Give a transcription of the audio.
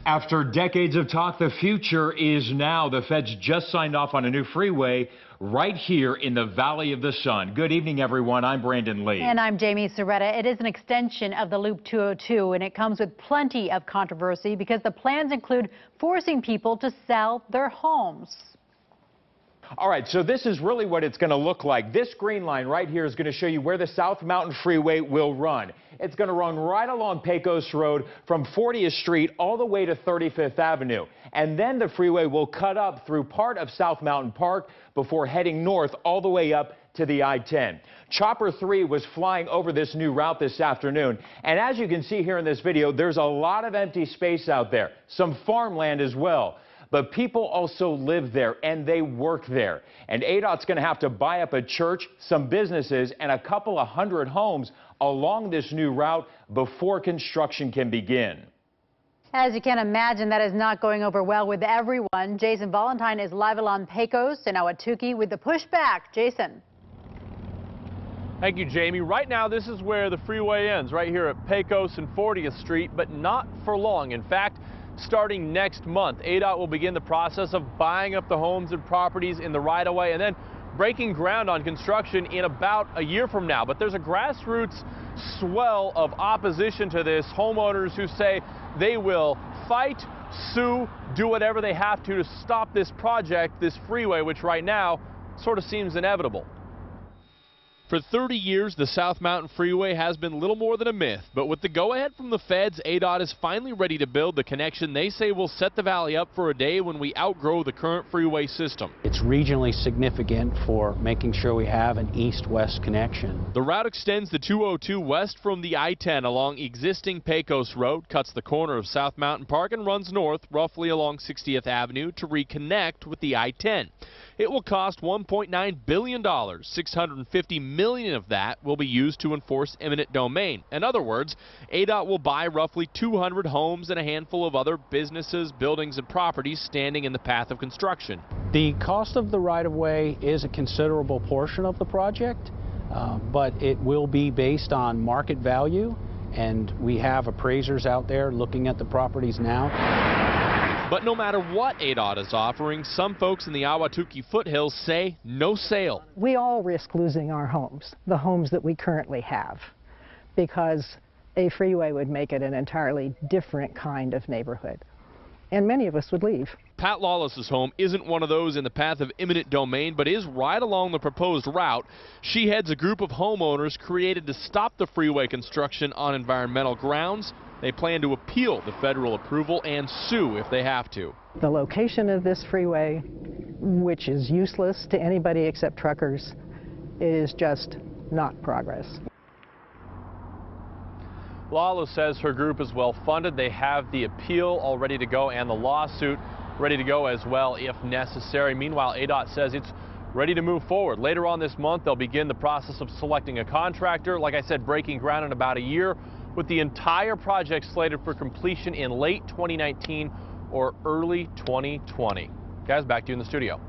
After decades of talk, the future is now. The feds just signed off on a new freeway right here in the Valley of the Sun. Good evening, everyone. I'm Brandon Lee. And I'm Jamie Soretta. It is an extension of the Loop 202, and it comes with plenty of controversy because the plans include forcing people to sell their homes. All right, so this is really what it's going to look like. This green line right here is going to show you where the South Mountain Freeway will run. It's going to run right along Pecos Road from 40th Street all the way to 35th Avenue. And then the freeway will cut up through part of South Mountain Park before heading north all the way up to the I-10. Chopper 3 was flying over this new route this afternoon. And as you can see here in this video, there's a lot of empty space out there, some farmland as well. But people also live there and they work there. And ADOT's going to have to buy up a church, some businesses, and a couple of hundred homes along this new route before construction can begin. As you can imagine, that is not going over well with everyone. Jason Valentine is live along Pecos and Ahwatukee with the pushback. Jason. Thank you, Jamie. Right now, this is where the freeway ends, right here at Pecos and 40th Street, but not for long. In fact, starting next month, ADOT will begin the process of buying up the homes and properties in the right-of-way and then breaking ground on construction in about a year from now. But there's a grassroots swell of opposition to this. Homeowners who say they will fight, sue, do whatever they have to stop this project, this freeway, which right now sort of seems inevitable. For 30 years, the South Mountain Freeway has been little more than a myth, but with the go-ahead from the feds, ADOT is finally ready to build the connection they say will set the valley up for a day when we outgrow the current freeway system. It's regionally significant for making sure we have an east-west connection. The route extends the 202 west from the I-10 along existing Pecos Road, cuts the corner of South Mountain Park, and runs north roughly along 60th Avenue to reconnect with the I-10. It will cost $1.9 billion. $650 million of that will be used to enforce eminent domain. In other words, ADOT will buy roughly 200 homes and a handful of other businesses, buildings, and properties standing in the path of construction. The cost of the right-of-way is a considerable portion of the project, but it will be based on market value, and we have appraisers out there looking at the properties now. But no matter what ADOT is offering, some folks in the Ahwatukee foothills say no sale. We all risk losing our homes, the homes that we currently have, because a freeway would make it an entirely different kind of neighborhood. And many of us would leave. Pat Lawless's home isn't one of those in the path of eminent domain, but is right along the proposed route. She heads a group of homeowners created to stop the freeway construction on environmental grounds. They plan to appeal the federal approval and sue if they have to. The location of this freeway, which is useless to anybody except truckers, is just not progress. Lawless says her group is well funded. They have the appeal all ready to go and the lawsuit ready to go as well if necessary. Meanwhile, ADOT says it's ready to move forward. Later on this month, they'll begin the process of selecting a contractor. Like I said, breaking ground in about a year, with the entire project slated for completion in late 2019 or early 2020. Guys, back to you in the studio.